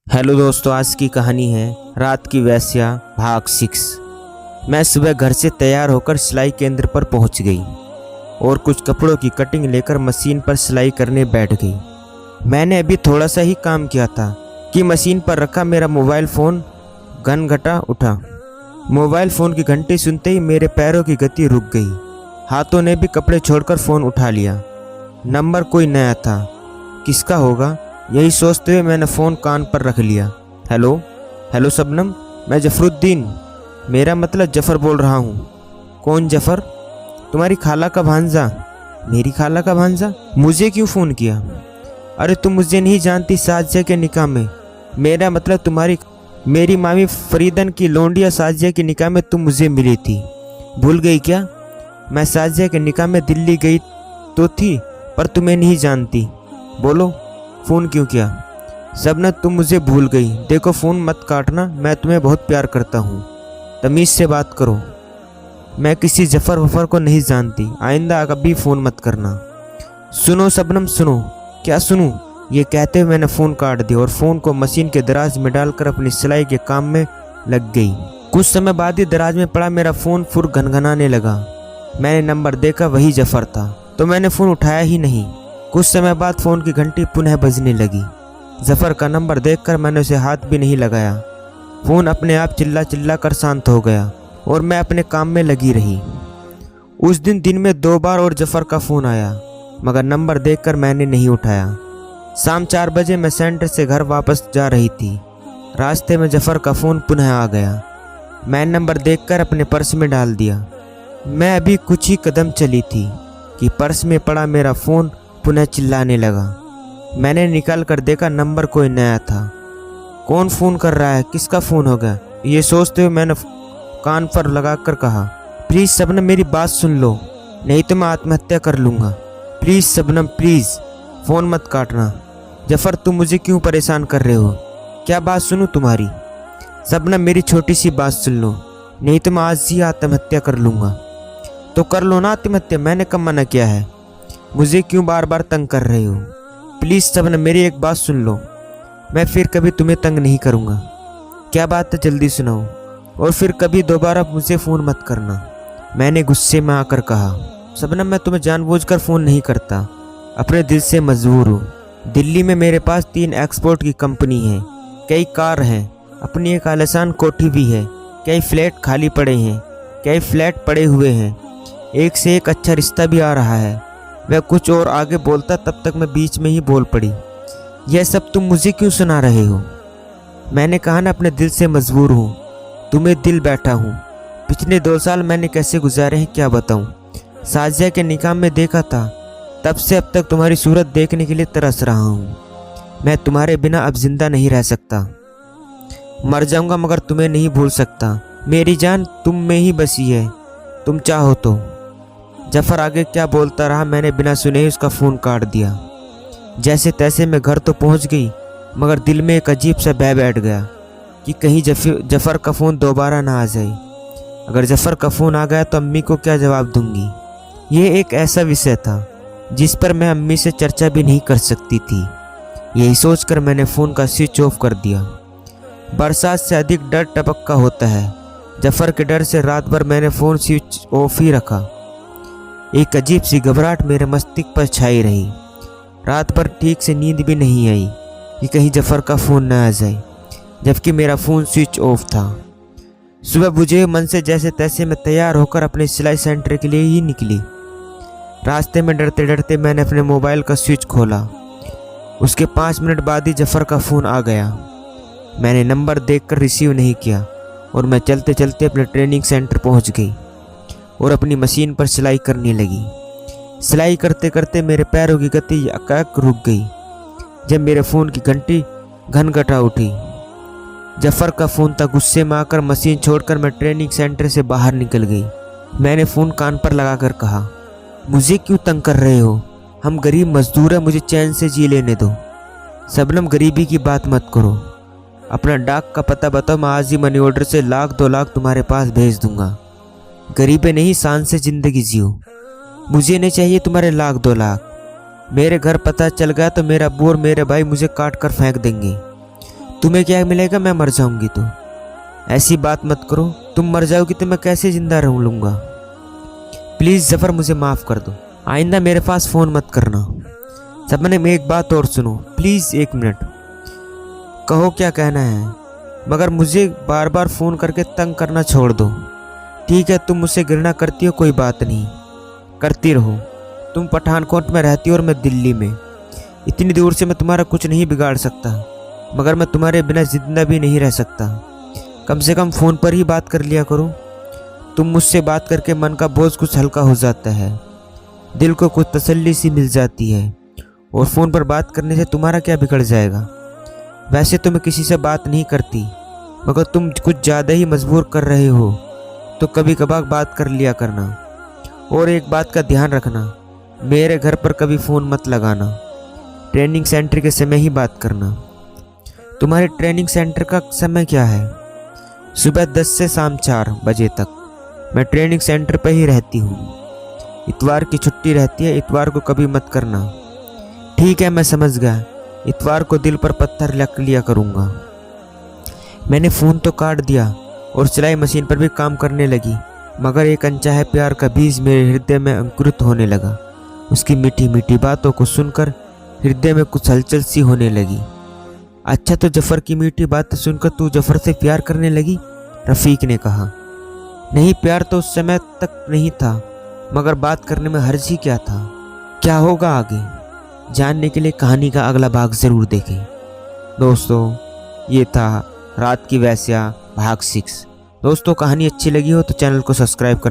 Hello दोस्तों, आज की कहानी है रात की वेश्या भाग 6। मैं सुबह घर से तैयार होकर सिलाई केंद्र पर पहुंच गई और कुछ कपड़ों की कटिंग लेकर मशीन पर सिलाई करने बैठ गई। मैंने अभी थोड़ा सा ही काम किया था कि मशीन पर रखा मेरा मोबाइल फ़ोन घनघटा उठा। मोबाइल फ़ोन की घंटी सुनते ही मेरे पैरों की गति रुक गई। हाथों ने भी कपड़े छोड़कर फ़ोन उठा लिया। नंबर कोई नया था, किसका होगा यही सोचते हुए मैंने फ़ोन कान पर रख लिया। हेलो हेलो शबनम, मैं जफरुद्दीन, मेरा मतलब जफ़र बोल रहा हूँ। कौन जफ़र? तुम्हारी खाला का भांजा। मेरी खाला का भांजा? मुझे क्यों फ़ोन किया? अरे तुम मुझे नहीं जानती, साजिया के निकाह में, मेरा मतलब मेरी मामी फरीदन की लोंडिया साजिया के निकाह में तुम मुझे मिली थी। भूल गई क्या? मैं साजिया के निकाह में दिल्ली गई तो थी, पर तुम्हें नहीं जानती। बोलो फ़ोन क्यों किया? शबनम तुम मुझे भूल गई। देखो फ़ोन मत काटना, मैं तुम्हें बहुत प्यार करता हूँ, तमीज़ से बात करो। मैं किसी जफ़र वफ़र को नहीं जानती, आइंदा कभी फ़ोन मत करना। सुनो शबनम सुनो। क्या सुनूं? ये कहते हुए मैंने फ़ोन काट दिया और फ़ोन को मशीन के दराज में डालकर अपनी सिलाई के काम में लग गई। कुछ समय बाद ही दराज में पड़ा मेरा फ़ोन फुर घनघनाने लगा। मैंने नंबर देखा, वही जफ़र था, तो मैंने फ़ोन उठाया ही नहीं। कुछ समय बाद फ़ोन की घंटी पुनः बजने लगी। जफ़र का नंबर देखकर मैंने उसे हाथ भी नहीं लगाया। फ़ोन अपने आप चिल्ला चिल्ला कर शांत हो गया और मैं अपने काम में लगी रही। उस दिन में 2 बार और जफ़र का फ़ोन आया, मगर नंबर देखकर मैंने नहीं उठाया। शाम 4 बजे मैं सेंटर से घर वापस जा रही थी। रास्ते में जफ़र का फ़ोन पुनः आ गया। मैंने नंबर देखकर अपने पर्स में डाल दिया। मैं अभी कुछ ही कदम चली थी कि पर्स में पड़ा मेरा फ़ोन पुनः चिल्लाने लगा। मैंने निकाल कर देखा, नंबर कोई नया था। कौन फ़ोन कर रहा है? किसका फ़ोन होगा? ये सोचते हुए मैंने कान पर लगाकर कहा, प्लीज़ शबनम मेरी बात सुन लो, नहीं तो मैं आत्महत्या कर लूँगा। प्लीज़ शबनम प्लीज़, फ़ोन मत काटना। जफ़र तुम मुझे क्यों परेशान कर रहे हो? क्या बात सुनूं तुम्हारी? शबनम मेरी छोटी सी बात सुन लो, नहीं तो मैं आज ही आत्महत्या कर लूँगा। तो कर लो ना आत्महत्या, मैंने कब मना किया है? मुझे क्यों बार बार तंग कर रहे हो? प्लीज़ शबनम मेरी एक बात सुन लो, मैं फिर कभी तुम्हें तंग नहीं करूँगा। क्या बात है, जल्दी सुनाओ, और फिर कभी दोबारा मुझे फ़ोन मत करना, मैंने गुस्से में आकर कहा। शबनम मैं तुम्हें जानबूझकर फ़ोन नहीं करता, अपने दिल से मजबूर हूँ। दिल्ली में मेरे पास 3 एक्सपोर्ट की कंपनी है, कई कार हैं, अपनी एक आलीशान कोठी भी है, कई फ्लैट खाली पड़े हैं, कई फ्लैट पड़े हुए हैं, एक से एक अच्छा रिश्ता भी आ रहा है। वह कुछ और आगे बोलता, तब तक मैं बीच में ही बोल पड़ी, यह सब तुम मुझे क्यों सुना रहे हो? मैंने कहा ना, अपने दिल से मजबूर हूँ, तुम्हें दिल बैठा हूँ। पिछले 2 साल मैंने कैसे गुजारे हैं क्या बताऊँ। साजिया के निकाह में देखा था, तब से अब तक तुम्हारी सूरत देखने के लिए तरस रहा हूँ। मैं तुम्हारे बिना अब जिंदा नहीं रह सकता, मर जाऊँगा मगर तुम्हें नहीं भूल सकता। मेरी जान तुम में ही बसी है, तुम चाहो तो। जफ़र आगे क्या बोलता रहा, मैंने बिना सुने ही उसका फ़ोन काट दिया। जैसे तैसे मैं घर तो पहुंच गई, मगर दिल में एक अजीब सा भय बैठ गया कि कहीं जफ़र का फ़ोन दोबारा ना आ जाए। अगर जफ़र का फ़ोन आ गया तो अम्मी को क्या जवाब दूंगी। ये एक ऐसा विषय था जिस पर मैं अम्मी से चर्चा भी नहीं कर सकती थी। यही सोचकर मैंने फ़ोन का स्विच ऑफ कर दिया। बरसात से अधिक डर टपक का होता है। जफ़र के डर से रात भर मैंने फ़ोन स्विच ऑफ ही रखा। एक अजीब सी घबराहट मेरे मस्तिष्क पर छाई रही। रात भर ठीक से नींद भी नहीं आई कि कहीं जफ़र का फ़ोन न आ जाए, जबकि मेरा फ़ोन स्विच ऑफ था। सुबह बुझे मन से जैसे तैसे मैं तैयार होकर अपने सिलाई सेंटर के लिए ही निकली। रास्ते में डरते डरते मैंने अपने मोबाइल का स्विच खोला। उसके 5 मिनट बाद ही जफ़र का फ़ोन आ गया। मैंने नंबर देखकर रिसीव नहीं किया और मैं चलते चलते अपने ट्रेनिंग सेंटर पहुंच गई और अपनी मशीन पर सिलाई करने लगी। सिलाई करते करते मेरे पैरों की गति एकाएक रुक गई जब मेरे फ़ोन की घंटी घनघटा उठी। जफ़र का फ़ोन था। गुस्से में आकर मशीन छोड़कर मैं ट्रेनिंग सेंटर से बाहर निकल गई। मैंने फ़ोन कान पर लगाकर कहा, मुझे क्यों तंग कर रहे हो? हम गरीब मजदूर हैं, मुझे चैन से जी लेने दो। शबनम गरीबी की बात मत करो, अपना डाक का पता बताओ, मैं आज ही मनी ऑर्डर से 1-2 लाख तुम्हारे पास भेज दूंगा। गरीबी नहीं, शान से ज़िंदगी जियो। मुझे नहीं चाहिए तुम्हारे 1-2 लाख। मेरे घर पता चल गया तो मेरा अब्बू और मेरे भाई मुझे काट कर फेंक देंगे। तुम्हें क्या मिलेगा, मैं मर जाऊंगी तो? ऐसी बात मत करो, तुम मर जाओगी तो मैं कैसे जिंदा रह लूँगा? प्लीज़ जफ़र मुझे माफ़ कर दो, आइंदा मेरे पास फ़ोन मत करना। सबने में एक बात और सुनो, प्लीज़ 1 मिनट। कहो क्या कहना है, मगर मुझे बार बार फ़ोन करके तंग करना छोड़ दो। ठीक है, तुम मुझसे घृणा करती हो, कोई बात नहीं, करती रहो। तुम पठानकोट में रहती हो और मैं दिल्ली में। इतनी दूर से मैं तुम्हारा कुछ नहीं बिगाड़ सकता, मगर मैं तुम्हारे बिना जिंदा भी नहीं रह सकता। कम से कम फ़ोन पर ही बात कर लिया करो। तुम मुझसे बात करके मन का बोझ कुछ हल्का हो जाता है, दिल को कुछ तसल्ली सी मिल जाती है। और फ़ोन पर बात करने से तुम्हारा क्या बिगड़ जाएगा? वैसे तो मैं किसी से बात नहीं करती, मगर तुम कुछ ज़्यादा ही मजबूर कर रहे हो, तो कभी कभार बात कर लिया करना। और एक बात का ध्यान रखना, मेरे घर पर कभी फ़ोन मत लगाना। ट्रेनिंग सेंटर के समय ही बात करना। तुम्हारे ट्रेनिंग सेंटर का समय क्या है? सुबह 10 से शाम 4 बजे तक मैं ट्रेनिंग सेंटर पर ही रहती हूँ। इतवार की छुट्टी रहती है, इतवार को कभी मत करना। ठीक है, मैं समझ गया। इतवार को दिल पर पत्थर रख लिया करूँगा। मैंने फ़ोन तो काट दिया और सिलाई मशीन पर भी काम करने लगी, मगर एक अनचाहे प्यार का बीज मेरे हृदय में अंकुरित होने लगा। उसकी मीठी मीठी बातों को सुनकर हृदय में कुछ हलचल सी होने लगी। अच्छा, तो जफ़र की मीठी बातें सुनकर तू जफ़र से प्यार करने लगी? रफ़ीक ने कहा। नहीं, प्यार तो उस समय तक नहीं था, मगर बात करने में हर्ज ही क्या था? क्या होगा आगे, जानने के लिए कहानी का अगला भाग ज़रूर देखें। दोस्तों, ये था रात की वेश्या भाग 6। दोस्तों, कहानी अच्छी लगी हो तो चैनल को सब्सक्राइब करना